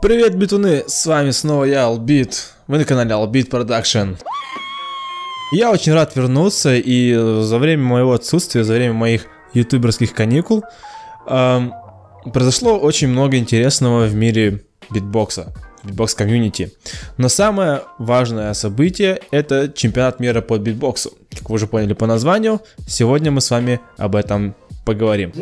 Привет, битуны! С вами снова я, Албит. Вы на канале Албит Продакшн. Я очень рад вернуться, и за время моего отсутствия, за время моих ютуберских каникул произошло очень много интересного в мире битбокса, битбокс-комьюнити. Но самое важное событие — это чемпионат мира по битбоксу. Как вы уже поняли по названию, сегодня мы с вами об этом поговорим.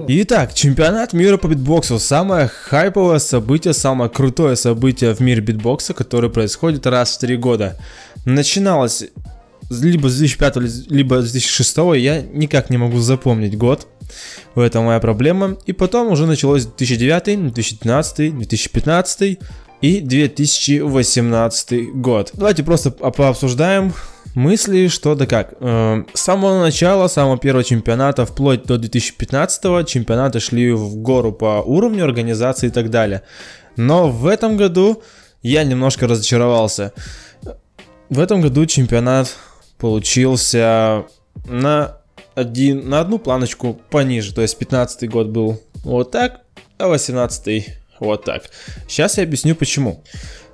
Итак, чемпионат мира по битбоксу. Самое хайповое событие, самое крутое событие в мире битбокса, которое происходит раз в 3 года. Начиналось либо с 2005, либо с 2006, я никак не могу запомнить год. Это моя проблема. И потом уже началось 2009, 2012, 2015 и 2018 год. Давайте просто пообсуждаем мысли, что да как. С самого начала, самого первого чемпионата, вплоть до 2015-го, чемпионаты шли в гору по уровню организации и так далее. Но в этом году я немножко разочаровался. В этом году чемпионат получился на одну планочку пониже. То есть 15-й год был вот так, а 18-й вот так. Сейчас я объясню почему.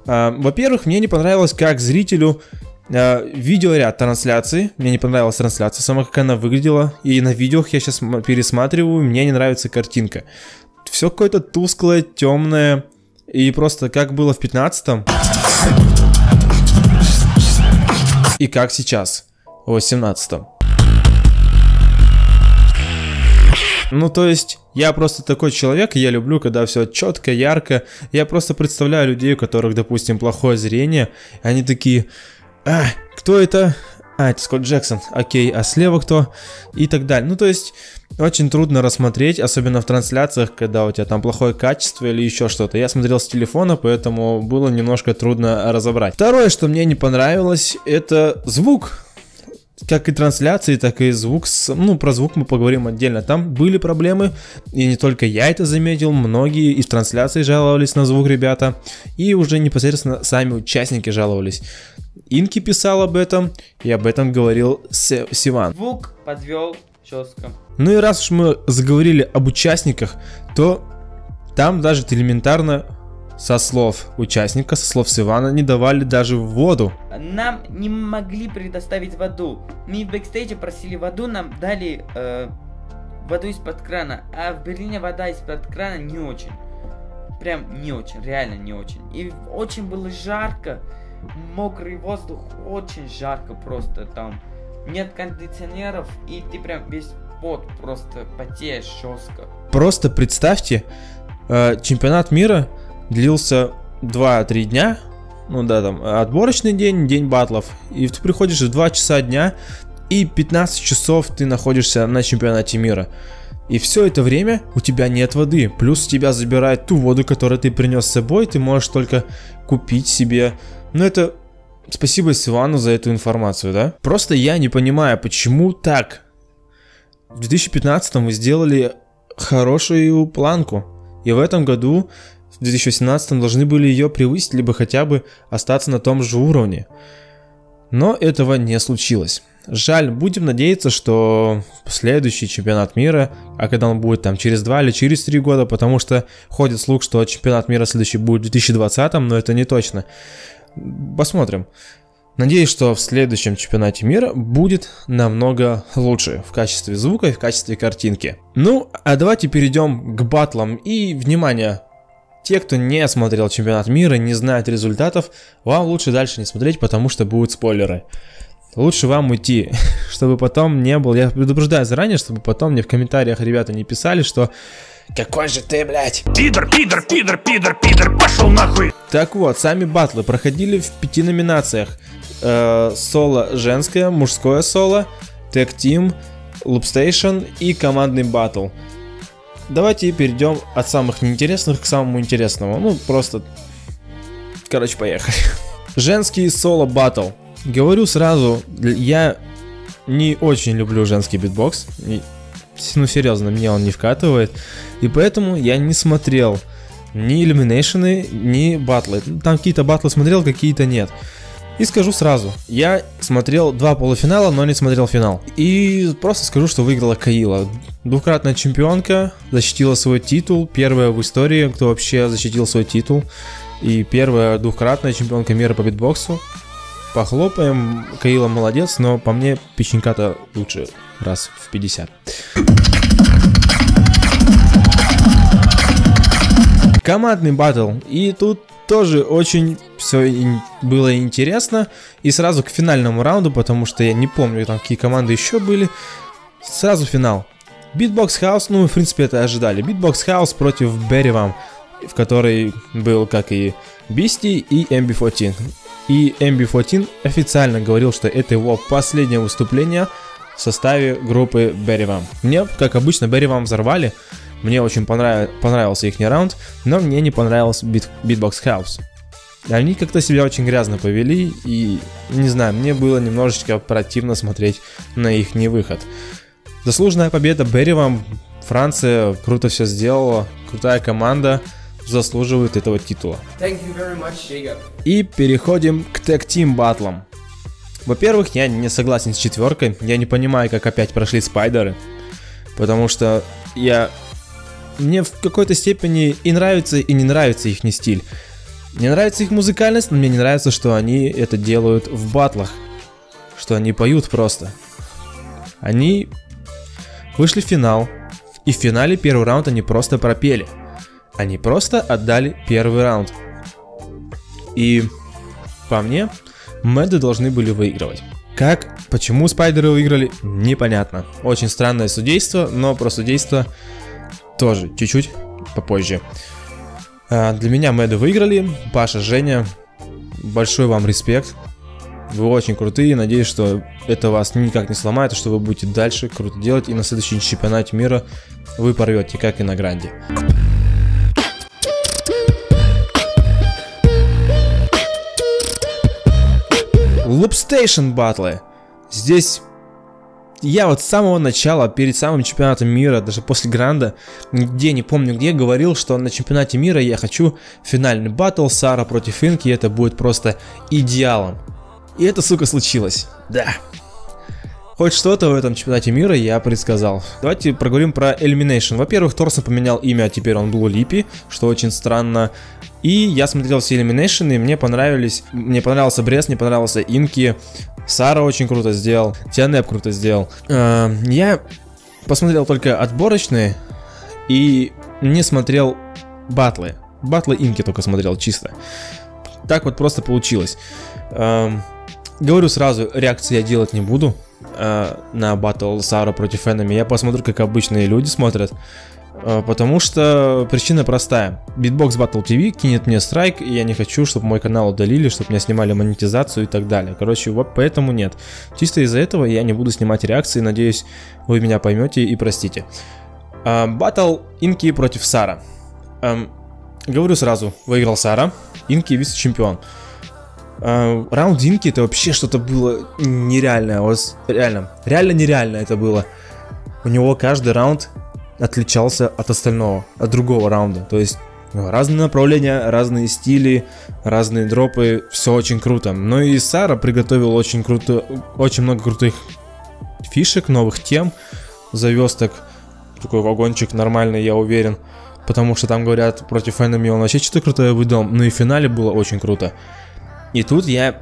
Во-первых, мне не понравилось, как зрителю видеоряд трансляции. Мне не понравилась трансляция сама, как она выглядела. И на видео я сейчас пересматриваю, мне не нравится картинка. Все какое-то тусклое, темное. И просто как было в 15-м и как сейчас в 18-м. Ну, то есть, я просто такой человек, я люблю, когда все четко, ярко. Я просто представляю людей, у которых, допустим, плохое зрение. Они такие: кто это? Это Скотт Джексон. Окей, а слева кто? И так далее. Ну, то есть, очень трудно рассмотреть, особенно в трансляциях, когда у тебя там плохое качество или еще что-то. Я смотрел с телефона, поэтому было немножко трудно разобрать. Второе, что мне не понравилось, это звук. Как и трансляции, так и звук. Ну, про звук мы поговорим отдельно. Там были проблемы, и не только я это заметил. Многие из трансляций жаловались на звук, ребята. И уже непосредственно сами участники жаловались. Инки писал об этом, и об этом говорил Сиван. Звук подвел жестко. Ну и раз уж мы заговорили об участниках, то там даже элементарно со слов участника, со слов Сивана, не давали даже воду. Нам не могли предоставить воду. Мы в бэкстейдже просили воду, нам дали воду из-под крана. А в Берлине вода из-под крана не очень. Прям не очень, реально не очень. И очень было жарко. Мокрый воздух, очень жарко просто там. Нет кондиционеров, и ты прям весь пот просто потеешь жестко. Просто представьте, чемпионат мира длился 2-3 дня. Ну да, там отборочный день, день батлов. И ты приходишь в 2 часа дня, и 15 часов ты находишься на чемпионате мира. И все это время у тебя нет воды. Плюс тебя забирают ту воду, которую ты принес с собой. Ты можешь только купить себе. Но это спасибо Сивану за эту информацию, да? Просто я не понимаю, почему так. В 2015 вы сделали хорошую планку. И в этом году, в 2018 должны были ее превысить, либо хотя бы остаться на том же уровне. Но этого не случилось. Жаль, будем надеяться, что следующий чемпионат мира, а когда он будет там через 2 или через 3 года, потому что ходит слух, что чемпионат мира следующий будет в 2020, но это не точно. Посмотрим. Надеюсь, что в следующем чемпионате мира будет намного лучше в качестве звука и в качестве картинки. Ну, а давайте перейдем к батлам. И, внимание, те, кто не смотрел чемпионат мира, не знает результатов, вам лучше дальше не смотреть, потому что будут спойлеры. Лучше вам уйти, чтобы потом не было... Я предупреждаю заранее, чтобы потом мне в комментариях ребята не писали, что... Какой же ты, блядь? Пидор, пидор, пидор, пидор, пидор, пошел нахуй! Так вот, сами батлы проходили в 5 номинациях. Соло женское, мужское соло, тег-тим, лупстейшн и командный батл. Давайте перейдем от самых неинтересных к самому интересному. Ну, просто... Короче, поехали. Женский соло батл. Говорю сразу, я не очень люблю женский битбокс. Ну, серьезно, меня он не вкатывает. И поэтому я не смотрел ни элиминейшены, ни батлы. Там какие-то батлы смотрел, какие-то нет. И скажу сразу, я смотрел 2 полуфинала, но не смотрел финал. И просто скажу, что выиграла Каила. Двукратная чемпионка, защитила свой титул, первая в истории, кто вообще защитил свой титул. И первая двукратная чемпионка мира по битбоксу. Похлопаем, Каила молодец, но по мне печенька-то лучше раз в 50. Командный баттл, и тут тоже очень все было интересно. И сразу к финальному раунду, потому что я не помню, там какие команды еще были. Сразу финал. Beatbox House, ну, в принципе, это ожидали. Beatbox House против Berryvam, в которой был как и Beastie и MB14. И MB14 официально говорил, что это его последнее выступление в составе группы Berryvam. Мне, как обычно, Berryvam взорвали. Мне очень понравился их раунд, но мне не понравился Beatbox House. Они как-то себя очень грязно повели, и, не знаю, мне было немножечко противно смотреть на их выход. Заслуженная победа Berryvam. Франция круто все сделала, крутая команда, заслуживает этого титула. И переходим к тег-тим баттлам. Во-первых, я не согласен с четверкой, я не понимаю, как опять прошли спайдеры, потому что мне в какой-то степени и нравится, и не нравится их стиль. Мне нравится их музыкальность, но мне не нравится, что они это делают в баттлах, что они поют просто. Они вышли в финал, и в финале первый раунд они просто пропели. Они просто отдали первый раунд. И по мне, Мэды должны были выигрывать. Почему спайдеры выиграли, непонятно. Очень странное судейство, но про судейство тоже чуть-чуть попозже. Для меня Мэды выиграли. Паша, Женя, большой вам респект. Вы очень крутые, надеюсь, что это вас никак не сломает, и что вы будете дальше круто делать, и на следующем чемпионате мира вы порвете, как и на гранде. Loopstation баттлы. Здесь я вот с самого начала, перед самым чемпионатом мира, даже после гранда, не помню где, говорил, что на чемпионате мира я хочу финальный баттл Сара против Инки, и это будет просто идеалом. И это, сука, случилось. Да. Хоть что-то в этом чемпионате мира я предсказал. Давайте проговорим про Elimination. Во-первых, Торсон поменял имя, а теперь он Blue Lippy, что очень странно. И я смотрел все Elimination, и мне понравился Брест, мне понравился Инки. Сара очень круто сделал, Тианеп круто сделал. Я посмотрел только отборочные и не смотрел баттлы. Баттлы Инки только смотрел чисто. Так вот просто получилось. Говорю сразу, реакции я делать не буду на баттл Сара против Enemy. Я посмотрю, как обычные люди смотрят. Потому что причина простая. Beatbox Battle TV кинет мне страйк, и я не хочу, чтобы мой канал удалили, чтобы меня снимали монетизацию и так далее. Короче, вот поэтому нет. Чисто из-за этого я не буду снимать реакции, надеюсь, вы меня поймете и простите. Баттл Инки против Сара. Говорю сразу, выиграл Сара, Инки вице-чемпион. Раунд Инки это вообще что-то было нереальное. Реально нереально это было. У него каждый раунд отличался от остального, от другого раунда. То есть разные направления, разные стили, разные дропы, все очень круто. Но и Сара приготовил очень много крутых фишек, новых тем, завез такой вагончик нормальный, я уверен. Потому что там говорят, против Enemy он вообще что-то крутое выдал, но и в финале было очень круто. И тут я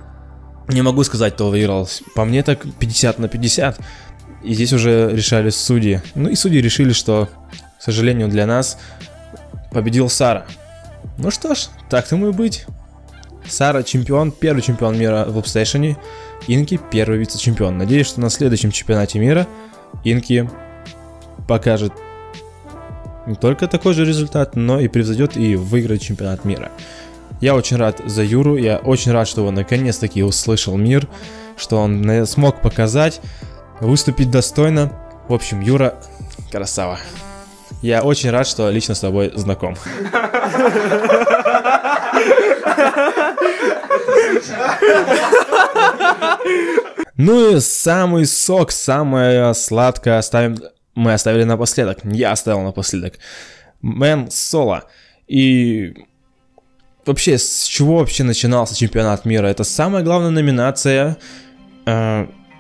не могу сказать, кто выиграл. По мне так 50 на 50. И здесь уже решались судьи. Ну и судьи решили, что, к сожалению для нас, победил Сара. Ну что ж, так тому и быть. Сара чемпион, первый чемпион мира в Loopstation. Инки первый вице-чемпион. Надеюсь, что на следующем чемпионате мира Инки покажет не только такой же результат, но и превзойдет и выиграет чемпионат мира. Я очень рад за Юру, я очень рад, что он наконец-таки услышал мир, что он смог показать, выступить достойно. В общем, Юра, красава. Я очень рад, что лично с тобой знаком. Ну и самый сок, самое сладкое мы оставили напоследок. Я оставил напоследок. Мэн Соло. И вообще, с чего вообще начинался чемпионат мира? Это самая главная номинация,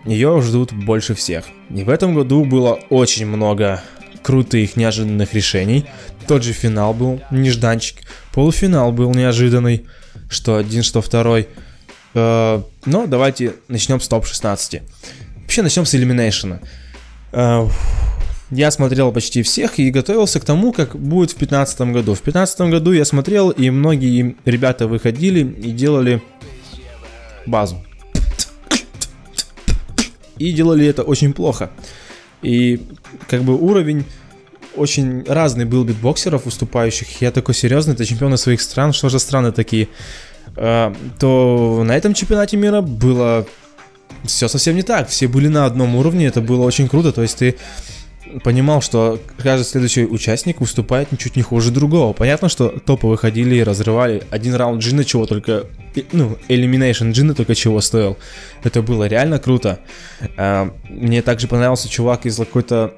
ее ждут больше всех. И в этом году было очень много крутых, неожиданных решений. Тот же финал был нежданчик, полуфинал был неожиданный, что один, что второй. Но давайте начнем с топ-16. Вообще начнем с Elimination. Я смотрел почти всех и готовился к тому, как будет в 2015 году. В 2015 году я смотрел, и многие ребята выходили и делали базу. И делали это очень плохо. И как бы уровень очень разный был битбоксеров выступающих. Я такой, серьезно, это чемпионы своих стран, что же страны такие? То на этом чемпионате мира было все совсем не так. Все были на одном уровне, это было очень круто. То есть ты понимал, что каждый следующий участник выступает ничуть не хуже другого. Понятно, что топы выходили и разрывали. Один раунд Джина чего только... Ну, Elimination Джина только чего стоил. Это было реально круто. Мне также понравился чувак из какой-то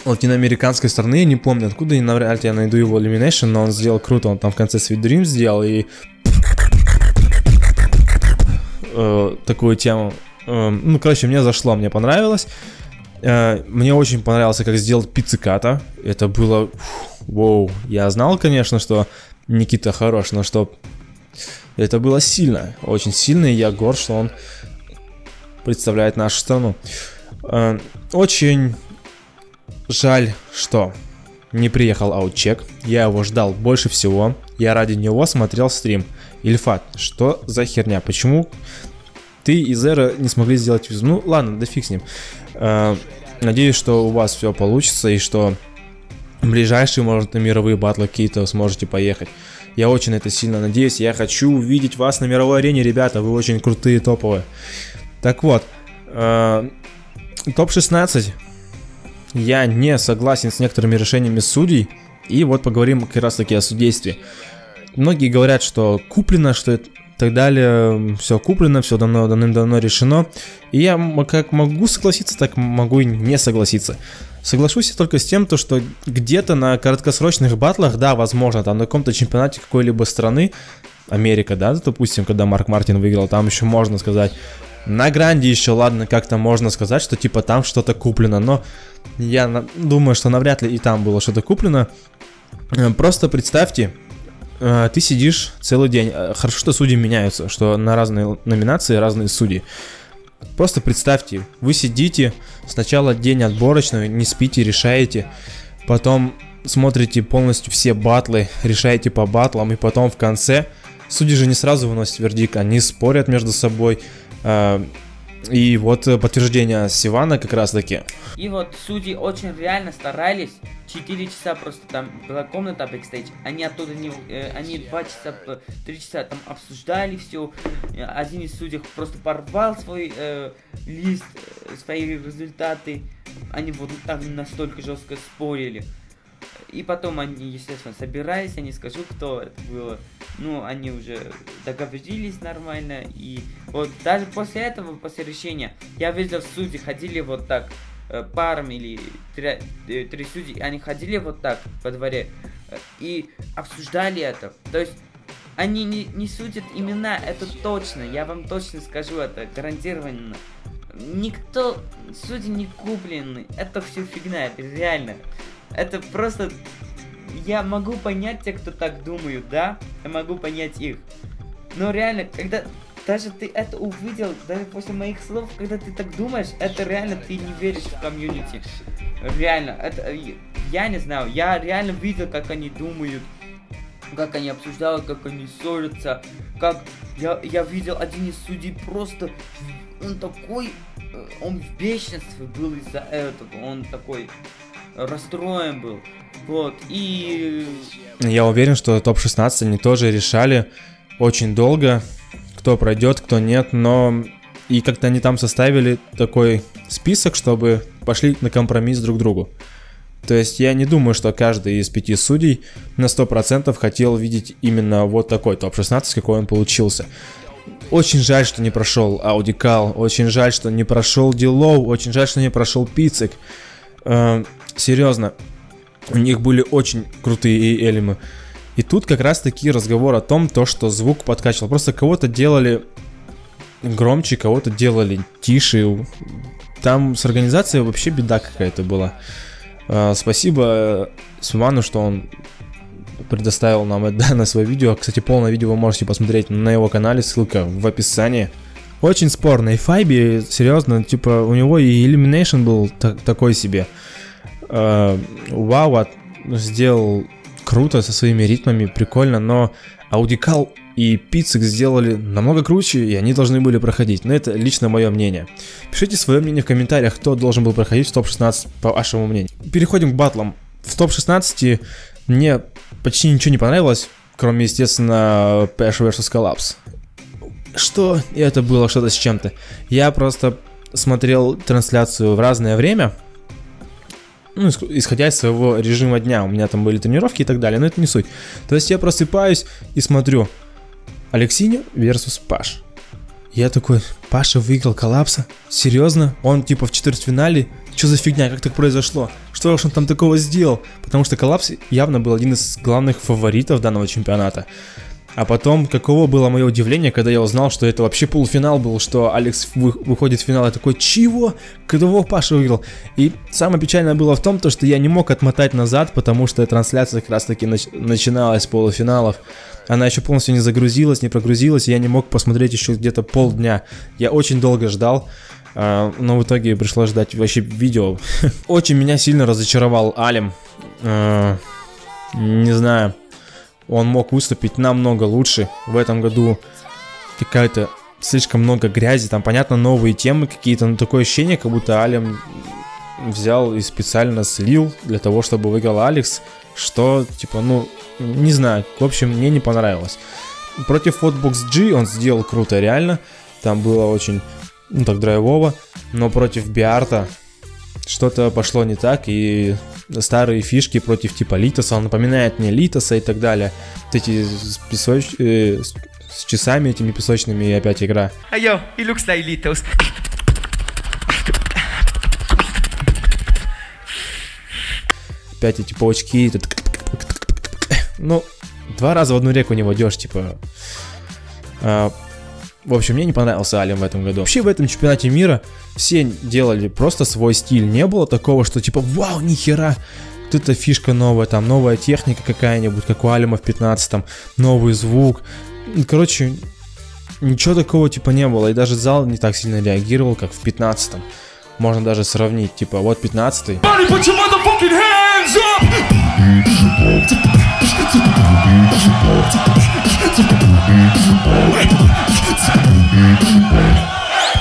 латиноамериканской страны, я не помню откуда, и навряд ли я найду его Elimination, но он сделал круто. Он там в конце Sweet Dreams сделал и... такую тему. Ну, короче, мне зашло, мне понравилось. Мне очень понравился, как сделал пицциката. Это было... Воу. Я знал, конечно, что Никита хорош, но что... Это было сильно. Очень сильно, и я горд, что он представляет нашу страну. Очень жаль, что не приехал Аутчек. Я его ждал больше всего. Я ради него смотрел стрим. Ильфат, что за херня? Почему ты и Зера не смогли сделать визу? Ну ладно, да фиг с ним. Надеюсь, что у вас все получится и что ближайшие, может, на мировые батлы какие-то сможете поехать. Я очень на это сильно надеюсь. Я хочу увидеть вас на мировой арене, ребята. Вы очень крутые, топовые. Так вот, топ-16. Я не согласен с некоторыми решениями судей. И вот поговорим как раз таки о судействе. Многие говорят, что куплено, что это так далее, все куплено, все давным-давно решено. И я как могу согласиться, так могу и не согласиться. Соглашусь я только с тем, что где-то на короткосрочных батлах, да, возможно, там на каком-то чемпионате какой-либо страны, Америка, да, допустим, когда Марк Мартин выиграл, там еще можно сказать. На гранде еще, ладно, как-то можно сказать, что типа там что-то куплено, но я думаю, что навряд ли и там было что-то куплено. Просто представьте, ты сидишь целый день. Хорошо, что судьи меняются, что на разные номинации разные судьи. Просто представьте, вы сидите, сначала день отборочный, не спите, решаете, потом смотрите полностью все батлы, решаете по батлам, и потом в конце судьи же не сразу выносят вердикт, они спорят между собой. И вот подтверждение Сивана как раз таки. И вот судьи очень реально старались. 4 часа просто там была комната бэкстейдж. Они оттуда не... Они 2 часа, 3 часа там обсуждали все. Один из судей просто порвал свой лист, свои результаты. Они вот там настолько жестко спорили. И потом они, естественно, собирались, я не скажу, кто это было. Ну, они уже договорились нормально. И вот даже после этого, после решения, я видел, судьи ходили вот так, парами или 3 судьи, они ходили вот так во дворе и обсуждали это. То есть они не судят имена, это точно, я вам точно скажу, это гарантированно. Никто, судьи не куплены, это все фигня, это реально. Это просто... Я могу понять тех, кто так думают, да? Я могу понять их. Но реально, когда даже ты это увидел, даже после моих слов, когда ты так думаешь, это реально ты не веришь в комьюнити. Реально, это... Я не знаю, я реально видел, как они думают, как они обсуждают, как они ссорятся, как... Я видел один из судей просто... Он такой... Он в бешенстве был из-за этого, он такой... расстроен был. Вот, и... Я уверен, что топ-16 они тоже решали очень долго, кто пройдет, кто нет, но... И как-то они там составили такой список, чтобы пошли на компромисс друг другу. То есть я не думаю, что каждый из 5 судей на 100% хотел видеть именно вот такой топ-16, какой он получился. Очень жаль, что не прошел Аудикал, очень жаль, что не прошел Дилоу, очень жаль, что не прошел Пиццик. Серьезно, у них были очень крутые элемы. И тут как раз таки разговор о том, что звук подкачивал. Просто кого-то делали громче, кого-то делали тише. Там с организацией вообще беда какая-то была. Спасибо Суману, что он предоставил нам данное свое видео. Кстати, полное видео вы можете посмотреть на его канале, ссылка в описании. Очень спорно. И Файби, серьезно, типа, у него и Illumination был такой себе. Вау, сделал круто со своими ритмами, прикольно, но Аудикал и Пиццик сделали намного круче, и они должны были проходить. Но это лично мое мнение. Пишите свое мнение в комментариях, кто должен был проходить в топ-16 по вашему мнению. Переходим к батлам. В топ-16 мне почти ничего не понравилось, кроме, естественно, Pash vs Collapse. Что это было что-то с чем-то. Я просто смотрел трансляцию в разное время, ну, исходя из своего режима дня. У меня там были тренировки и так далее, но это не суть. То есть я просыпаюсь и смотрю Алексиньо versus Паш. Я такой, Паша выиграл Коллапса? Серьезно? Он типа в четвертьфинале? Что за фигня? Как так произошло? Что уж он там такого сделал? Потому что Коллапс явно был один из главных фаворитов данного чемпионата. А потом, каково было мое удивление, когда я узнал, что это вообще полуфинал был, что Алекс выходит в финал. Я такой, чего? Кого Паша выиграл? И самое печальное было в том, что я не мог отмотать назад, потому что трансляция как раз таки начиналась с полуфиналов. Она еще полностью не загрузилась, не прогрузилась, и я не мог посмотреть еще где-то полдня. Я очень долго ждал, но в итоге пришлось ждать вообще видео. Очень меня сильно разочаровал Алим. Не знаю. Он мог выступить намного лучше. В этом году какая-то слишком много грязи. Там, понятно, новые темы какие-то. Но такое ощущение, как будто Алим взял и специально слил для того, чтобы выиграл Алекс. Что, типа, ну, не знаю. В общем, мне не понравилось. Против Hotbox G он сделал круто, реально. Там было очень, ну, так драйвово. Но против Биарта что-то пошло не так, и старые фишки против типа Литоса, он напоминает мне Литоса и так далее. Вот эти с часами этими песочными, и опять игра. Yo, he looks like Litos. Опять эти паучки. Ну, 2 раза в одну реку не войдешь, типа. В общем, мне не понравился Алим в этом году. Вообще в этом чемпионате мира все делали просто свой стиль. Не было такого, что типа, вау, нихера, вот эта фишка новая, там новая техника какая-нибудь, как у Алима в 15-м, новый звук. Короче, ничего такого типа не было. И даже зал не так сильно реагировал, как в 15-м. Можно даже сравнить, типа, вот 15-й.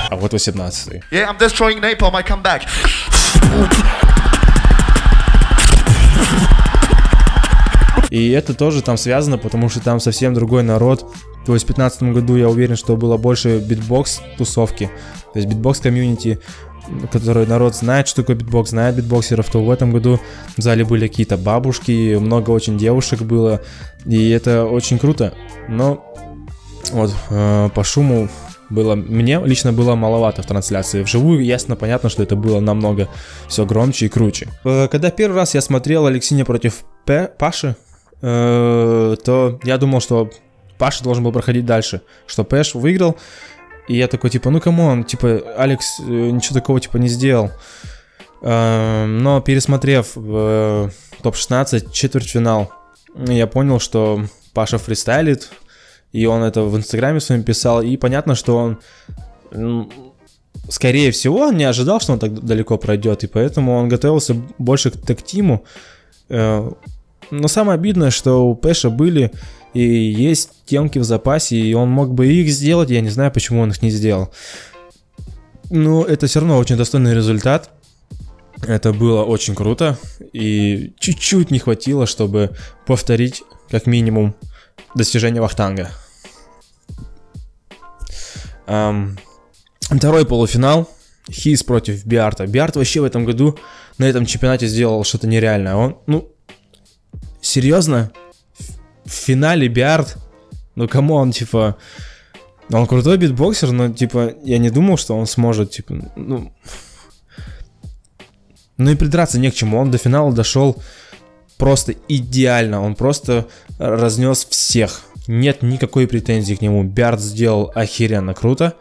А вот 18-й. Yeah, I'm destroying napalm, I come back. И это тоже там связано, потому что там совсем другой народ. То есть в 2015 году я уверен, что было больше битбокс-тусовки. То есть битбокс-комьюнити, который народ знает, что такое битбокс, знает битбоксеров. То в этом году в зале были какие-то бабушки, много очень девушек было. И это очень круто. Но вот по шуму было, мне лично было маловато в трансляции. Вживую ясно, понятно, что это было намного все громче и круче. Когда первый раз я смотрел Алексиньо против Паши, то я думал, что Паша должен был проходить дальше, что Пэш выиграл. И я такой, типа, ну камон, типа, Алекс ничего такого, типа, не сделал. Но пересмотрев топ-16, четвертьфинал, я понял, что Паша фристайлит. И он это в инстаграме своем писал. И понятно, что он, скорее всего, не ожидал, что он так далеко пройдет. И поэтому он готовился больше к тег-тиму. Но самое обидное, что у Пэша были и есть темки в запасе. И он мог бы их сделать. Я не знаю, почему он их не сделал. Но это все равно очень достойный результат. Это было очень круто. И чуть-чуть не хватило, чтобы повторить, как минимум, достижение Вахтанга. Второй полуфинал. Хиз против Биарта. Биарт вообще в этом году на этом чемпионате сделал что-то нереальное. Он, ну, серьезно? В финале Биарт? Ну, камон, типа... Он крутой битбоксер, но, типа, я не думал, что он сможет, типа, ну... Ну и придраться не к чему. Он до финала дошел просто идеально, он просто разнес всех. Нет никакой претензии к нему. Бярд сделал охеренно круто.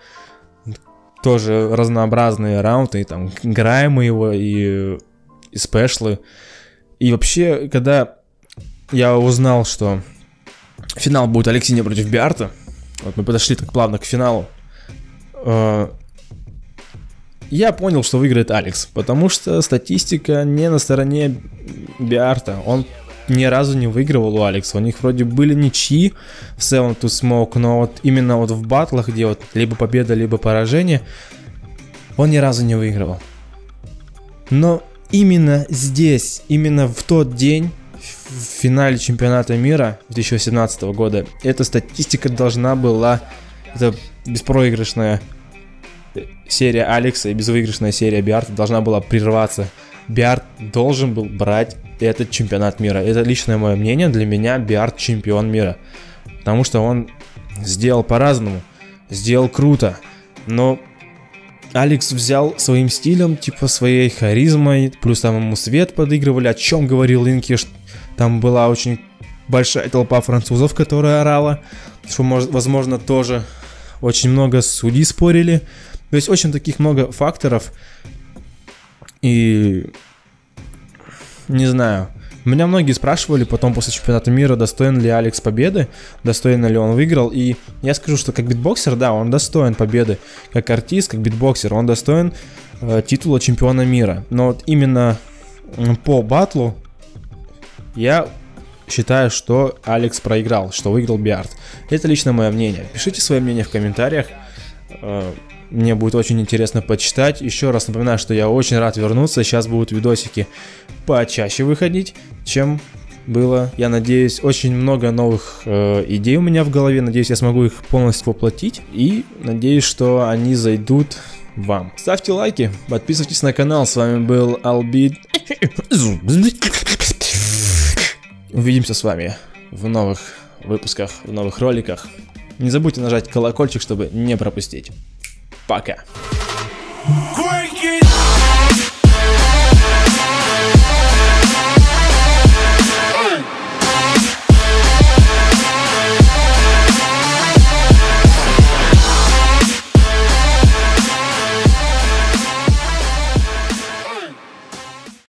Тоже разнообразные раунды, и там граймы его, и спешлы. И вообще, когда я узнал, что финал будет Алексиня против Бярта, вот мы подошли так плавно к финалу, я понял, что выиграет Алекс, потому что статистика не на стороне Бярта. Он ни разу не выигрывал у Алекса. У них вроде были ничьи в Seven to Smoke, но вот именно вот в батлах, где вот либо победа, либо поражение, он ни разу не выигрывал. Но именно здесь, именно в тот день, в финале чемпионата мира 2017 года, эта статистика должна была, это беспроигрышная серия Алекса и безвыигрышная серия Бярта должна была прерваться. Бярт должен был брать этот чемпионат мира. Это личное мое мнение. Для меня Бярт чемпион мира. Потому что он сделал по-разному. Сделал круто. Но Алекс взял своим стилем, типа своей харизмой. Плюс там ему свет подыгрывали. О чем говорил Инки. Там была очень большая толпа французов, которая орала. Что, возможно, тоже очень много судей спорили. То есть очень таких много факторов. И не знаю. Меня многие спрашивали потом после чемпионата мира, достоин ли Алекс победы, достойно ли он выиграл. И я скажу, что как битбоксер, да, он достоин победы. Как артист, как битбоксер, он достоин титула чемпиона мира. Но вот именно по батлу я считаю, что Алекс проиграл, что выиграл Бярт. Это лично мое мнение. Пишите свое мнение в комментариях. Мне будет очень интересно почитать. Еще раз напоминаю, что я очень рад вернуться. Сейчас будут видосики почаще выходить, чем было. Я надеюсь, очень много новых идей у меня в голове. Надеюсь, я смогу их полностью воплотить. И надеюсь, что они зайдут вам. Ставьте лайки, подписывайтесь на канал. С вами был Албит. Увидимся с вами в новых выпусках, в новых роликах. Не забудьте нажать колокольчик, чтобы не пропустить. Пока.